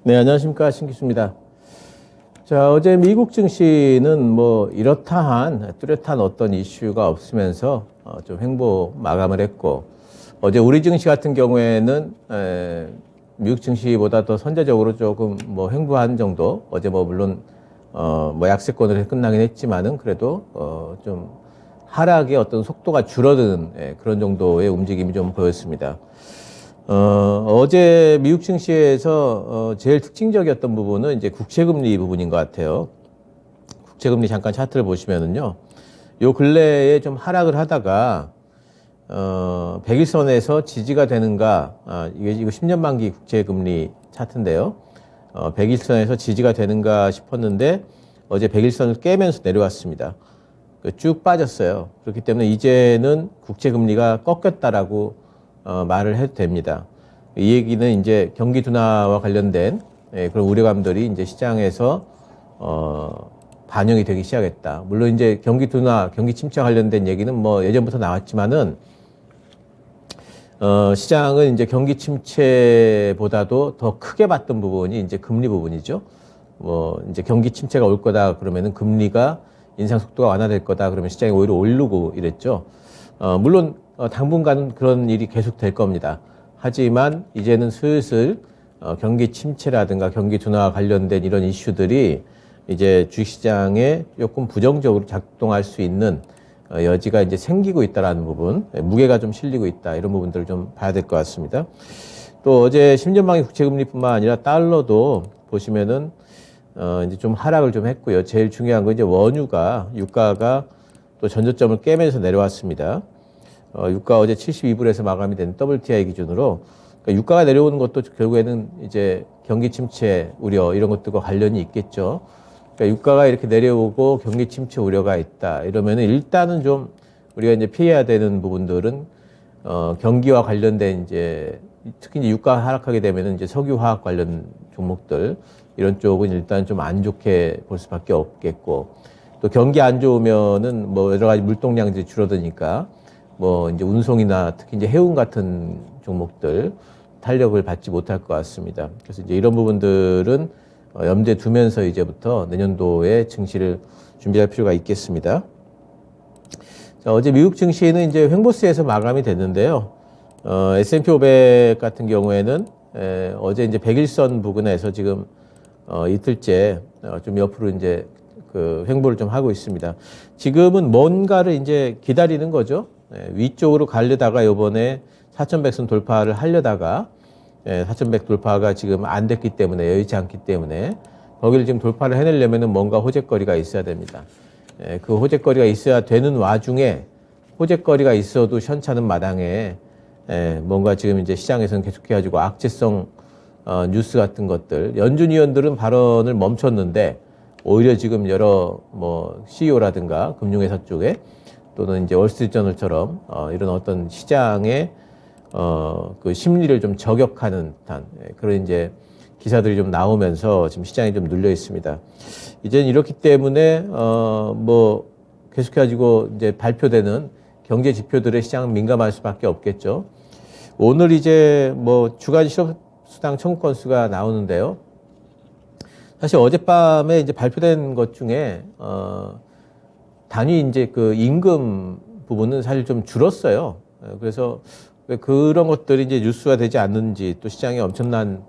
네, 안녕하십니까. 신기수입니다. 자, 어제 미국 증시는 뭐 이렇다한 뚜렷한 어떤 이슈가 없으면서 좀 횡보 마감을 했고, 어제 우리 증시 같은 경우에는 미국 증시보다 더 선제적으로 조금 뭐 횡보한 정도. 어제 뭐 물론 뭐 약세권으로 끝나긴 했지만은 그래도 좀 하락의 어떤 속도가 줄어드는 그런 정도의 움직임이 좀 보였습니다. 어제 미국 증시에서 제일 특징적이었던 부분은 이제 국채금리 부분인 것 같아요. 국채금리 잠깐 차트를 보시면은요, 요 근래에 좀 하락을 하다가 100일선에서 지지가 되는가, 이거 10년 만기 국채금리 차트인데요. 100일선에서 지지가 되는가 싶었는데 어제 100일선을 깨면서 내려왔습니다. 쭉 빠졌어요. 그렇기 때문에 이제는 국채금리가 꺾였다라고 말을 해도 됩니다. 이 얘기는 이제 경기 둔화와 관련된 그런 우려감들이 이제 시장에서 반영이 되기 시작했다. 물론 이제 경기 둔화, 경기 침체 관련된 얘기는 뭐 예전부터 나왔지만은 시장은 이제 경기 침체보다도 더 크게 봤던 부분이 이제 금리 부분이죠. 뭐 이제 경기 침체가 올 거다 그러면은 금리가 인상 속도가 완화될 거다 그러면 시장이 오히려 오르고 이랬죠. 물론 당분간은 그런 일이 계속 될 겁니다. 하지만 이제는 슬슬 경기 침체라든가 경기 둔화와 관련된 이런 이슈들이 이제 주식시장에 조금 부정적으로 작동할 수 있는 여지가 이제 생기고 있다라는 부분, 무게가 좀 실리고 있다 이런 부분들을 좀 봐야 될 것 같습니다. 또 어제 10년 만기 국채금리뿐만 아니라 달러도 보시면은 이제 좀 하락을 좀 했고요. 제일 중요한 건 이제 원유가 유가가 또 전저점을 깨면서 내려왔습니다. 유가 어제 72불에서 마감이 된 WTI 기준으로 그러니까 유가가 내려오는 것도 결국에는 이제 경기 침체 우려 이런 것들과 관련이 있겠죠. 그러니까 유가가 이렇게 내려오고 경기 침체 우려가 있다 이러면은 일단은 좀 우리가 이제 피해야 되는 부분들은 경기와 관련된 이제 특히 이제 유가가 하락하게 되면은 이제 석유화학 관련 종목들 이런 쪽은 일단 좀 안 좋게 볼 수밖에 없겠고 또 경기 안 좋으면은 뭐 여러 가지 물동량들이 줄어드니까 뭐 이제 운송이나 특히 이제 해운 같은 종목들 탄력을 받지 못할 것 같습니다. 그래서 이제 이런 부분들은 염두에 두면서 이제부터 내년도에 증시를 준비할 필요가 있겠습니다. 자, 어제 미국 증시는 이제 횡보세에서 마감이 됐는데요. S&P 500 같은 경우에는 어제 이제 100일선 부근에서 지금 이틀째 좀 옆으로 이제 그 횡보를 좀 하고 있습니다. 지금은 뭔가를 이제 기다리는 거죠. 위쪽으로 가려다가 요번에 4100선 돌파를 하려다가 4100 돌파가 지금 안 됐기 때문에 여의치 않기 때문에 거기를 지금 돌파를 해내려면 뭔가 호재거리가 있어야 됩니다. 그 호재거리가 있어야 되는 와중에 호재거리가 있어도 현찮은 마당에 뭔가 지금 이제 시장에서는 계속해가지고 악재성 뉴스 같은 것들 연준 위원들은 발언을 멈췄는데 오히려 지금 여러 뭐 CEO라든가 금융회사 쪽에 또는 이제 월스트리트저널처럼 이런 어떤 시장의 그 심리를 좀 저격하는 듯한 그런 이제 기사들이 좀 나오면서 지금 시장이 좀 눌려 있습니다. 이제는 이렇기 때문에 뭐 계속해가지고 이제 발표되는 경제 지표들의 시장은 민감할 수밖에 없겠죠. 오늘 이제 뭐 주간 실업수당 청구 건수가 나오는데요. 사실 어젯밤에 이제 발표된 것 중에 단위 이제 그 임금 부분은 사실 좀 줄었어요. 그래서 그런 것들이 이제 뉴스가 되지 않는지 또 시장에 엄청난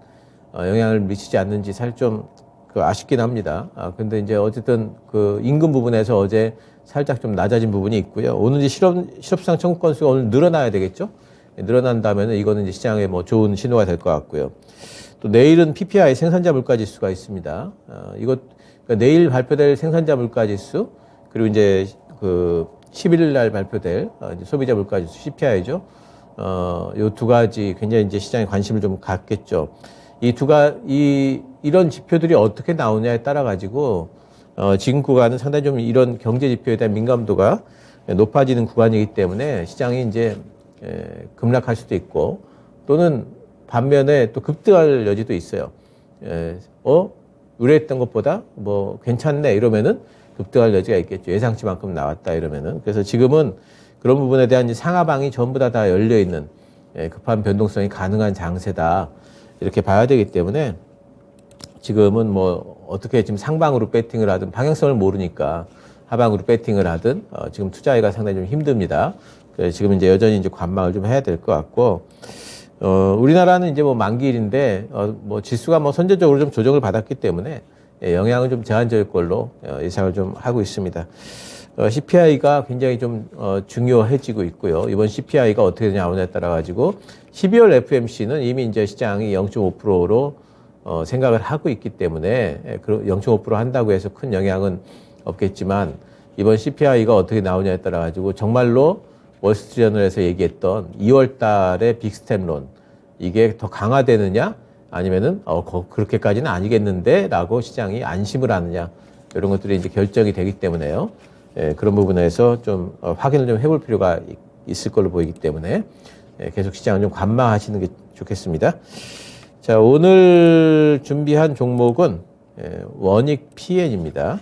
영향을 미치지 않는지 사실 좀 그 아쉽긴 합니다. 근데 이제 어쨌든 그 임금 부분에서 어제 살짝 좀 낮아진 부분이 있고요. 오늘 이제 실업수당 청구 건수가 오늘 늘어나야 되겠죠. 늘어난다면은 이거는 이제 시장에 뭐 좋은 신호가 될 것 같고요. 또 내일은 PPI 생산자 물가 지수가 있습니다. 그러니까 내일 발표될 생산자 물가 지수 그리고 이제 그 11일 날 발표될 이제 소비자 물가 지수 CPI죠. 요 두 가지 굉장히 이제 시장에 관심을 좀 갖겠죠. 이런 지표들이 어떻게 나오냐에 따라 가지고 지금 구간은 상당히 좀 이런 경제 지표에 대한 민감도가 높아지는 구간이기 때문에 시장이 이제 급락할 수도 있고 또는 반면에 또 급등할 여지도 있어요. 의뢰했던 것보다 뭐 괜찮네 이러면은 급등할 여지가 있겠죠. 예상치만큼 나왔다 이러면은. 그래서 지금은 그런 부분에 대한 상하방이 전부 다 열려 있는 급한 변동성이 가능한 장세다 이렇게 봐야 되기 때문에 지금은 뭐 어떻게 지금 상방으로 배팅을 하든 방향성을 모르니까 하방으로 배팅을 하든 지금 투자하기가 상당히 좀 힘듭니다. 그래서 지금 이제 여전히 이제 관망을 좀 해야 될 것 같고, 우리나라는 이제 뭐 만기일인데, 뭐 지수가 뭐 선제적으로 좀 조정을 받았기 때문에 영향은 좀 제한적일 걸로 예상을 좀 하고 있습니다. CPI가 굉장히 좀 중요해지고 있고요. 이번 CPI가 어떻게 나오냐에 따라 가지고 12월 FMC는 이미 이제 시장이 0.5%로 생각을 하고 있기 때문에 0.5% 한다고 해서 큰 영향은 없겠지만 이번 CPI가 어떻게 나오냐에 따라 가지고 정말로 월스트리트저널에서 얘기했던 2월 달에 빅스텝론 이게 더 강화되느냐 아니면은 그렇게까지는 아니겠는데 라고 시장이 안심을 하느냐 이런 것들이 이제 결정이 되기 때문에요. 그런 부분에서 좀 확인을 좀 해볼 필요가 있을 걸로 보이기 때문에 계속 시장을 좀 관망하시는 게 좋겠습니다. 자, 오늘 준비한 종목은 원익 PN입니다.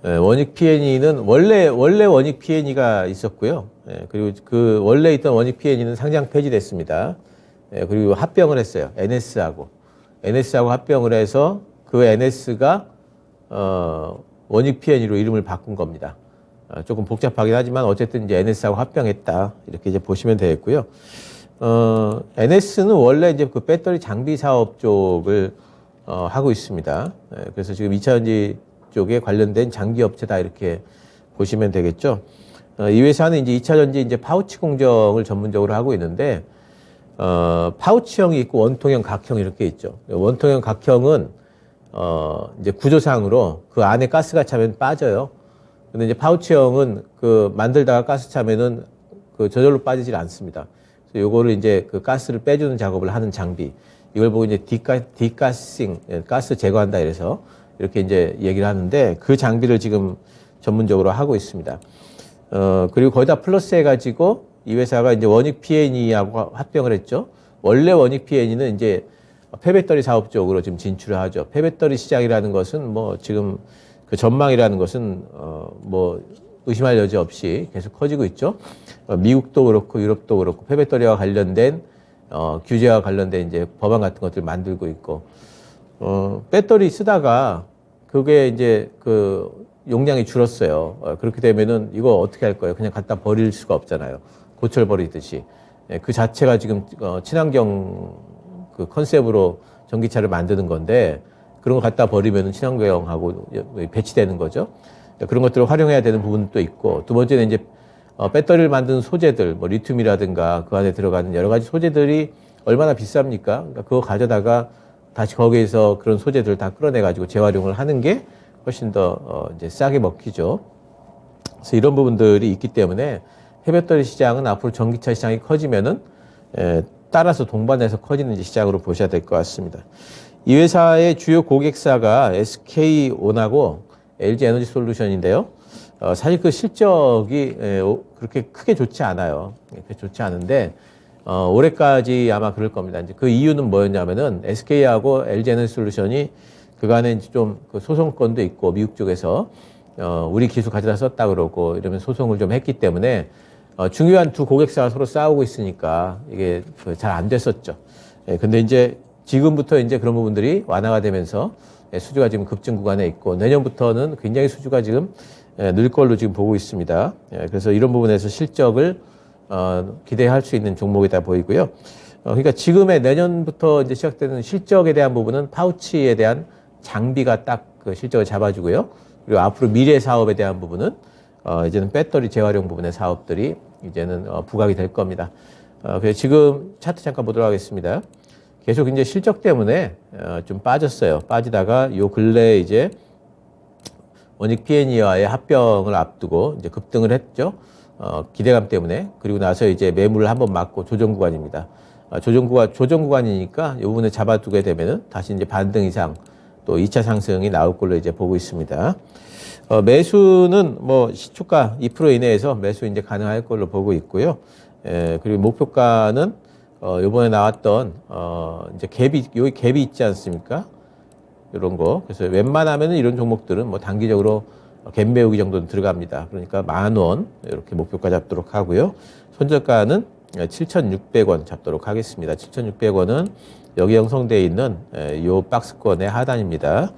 원익 PNE는 원래 원익 PNE가 있었고요. 그리고 그 원래 있던 원익 PNE는 상장 폐지됐습니다. 그리고 합병을 했어요. NS하고 합병을 해서 그 NS가 원익 PNE로 이름을 바꾼 겁니다. 조금 복잡하긴 하지만 어쨌든 이제 NS하고 합병했다 이렇게 이제 보시면 되겠고요. NS는 원래 이제 그 배터리 장비 사업 쪽을 하고 있습니다. 그래서 지금 2차전지 쪽에 관련된 장비 업체다 이렇게 보시면 되겠죠. 이 회사는 이제 2차전지 이제 파우치 공정을 전문적으로 하고 있는데 파우치형이 있고 원통형, 각형 이렇게 있죠. 원통형, 각형은 이제 구조상으로 그 안에 가스가 차면 빠져요. 근데 이제 파우치형은 그 만들다가 가스 차면은 그 저절로 빠지질 않습니다. 그래서 요거를 이제 그 가스를 빼주는 작업을 하는 장비. 이걸 보고 이제 디가싱, 가스 제거한다 이래서 이렇게 이제 얘기를 하는데 그 장비를 지금 전문적으로 하고 있습니다. 그리고 거기다 플러스 해가지고 이 회사가 이제 원익 PNE하고 합병을 했죠. 원래 원익 PNE는 이제 폐배터리 사업 쪽으로 지금 진출을 하죠. 폐배터리 시장이라는 것은 뭐 지금 그 전망이라는 것은 뭐 의심할 여지 없이 계속 커지고 있죠. 미국도 그렇고 유럽도 그렇고 폐배터리와 관련된 규제와 관련된 이제 법안 같은 것들을 만들고 있고 배터리 쓰다가 그게 이제 그 용량이 줄었어요. 그렇게 되면은 이거 어떻게 할 거예요? 그냥 갖다 버릴 수가 없잖아요. 고철 버리듯이. 그 자체가 지금 친환경 그 컨셉으로 전기차를 만드는 건데 그런 거 갖다 버리면은 친환경하고 배치되는 거죠. 그런 것들을 활용해야 되는 부분도 있고 두 번째는 이제 배터리를 만드는 소재들, 뭐 리튬이라든가 그 안에 들어가는 여러 가지 소재들이 얼마나 비쌉니까? 그러니까 그거 가져다가 다시 거기에서 그런 소재들을 다 끌어내가지고 재활용을 하는 게 훨씬 더 이제 싸게 먹히죠. 그래서 이런 부분들이 있기 때문에 폐배터리 시장은 앞으로 전기차 시장이 커지면은 따라서 동반해서 커지는 시장으로 보셔야 될 것 같습니다. 이 회사의 주요 고객사가 SK온하고 LG에너지솔루션인데요. 사실 그 실적이 그렇게 크게 좋지 않아요. 그렇게 좋지 않은데 올해까지 아마 그럴 겁니다. 이제 그 이유는 뭐였냐면은 SK하고 LG에너지솔루션이 그간에 좀 그 소송건도 있고 미국 쪽에서 우리 기술 가져다 썼다 그러고 이러면 소송을 좀 했기 때문에 중요한 두 고객사가 서로 싸우고 있으니까 이게 잘 안 됐었죠. 근데 이제 지금부터 이제 그런 부분들이 완화가 되면서 수주가 지금 급증 구간에 있고 내년부터는 굉장히 수주가 지금 늘 걸로 지금 보고 있습니다. 그래서 이런 부분에서 실적을 기대할 수 있는 종목이다 보이고요. 그러니까 지금의 내년부터 이제 시작되는 실적에 대한 부분은 파우치에 대한 장비가 딱 그 실적을 잡아주고요. 그리고 앞으로 미래 사업에 대한 부분은 이제는 배터리 재활용 부분의 사업들이 이제는 부각이 될 겁니다. 그래서 지금 차트 잠깐 보도록 하겠습니다. 계속 이제 실적 때문에 좀 빠졌어요. 빠지다가 요 근래에 이제 원익 PNE와의 합병을 앞두고 이제 급등을 했죠. 기대감 때문에. 그리고 나서 이제 매물을 한번 맞고 조정 구간입니다. 조정 구간이니까 이 부분을 잡아두게 되면은 다시 이제 반등 이상 또 2차 상승이 나올 걸로 이제 보고 있습니다. 매수는 뭐 시초가 2% 이내에서 매수 이제 가능할 걸로 보고 있고요. 그리고 목표가는 요번에 나왔던 이제 여기 갭이 있지 않습니까? 이런 거. 그래서 웬만하면은 이런 종목들은 뭐 단기적으로 갭 메우기 정도는 들어갑니다. 그러니까 10,000원 이렇게 목표가 잡도록 하고요. 손절가는 7,600원 잡도록 하겠습니다. 7,600원은 여기 형성되어 있는 요 박스권의 하단입니다.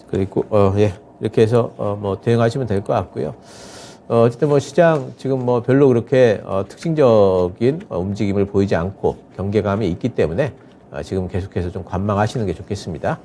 그리고 예, 이렇게 해서 뭐 대응하시면 될 것 같고요. 어쨌든 뭐 시장 지금 뭐 별로 그렇게 특징적인 움직임을 보이지 않고 경계감이 있기 때문에 지금 계속해서 좀 관망하시는 게 좋겠습니다.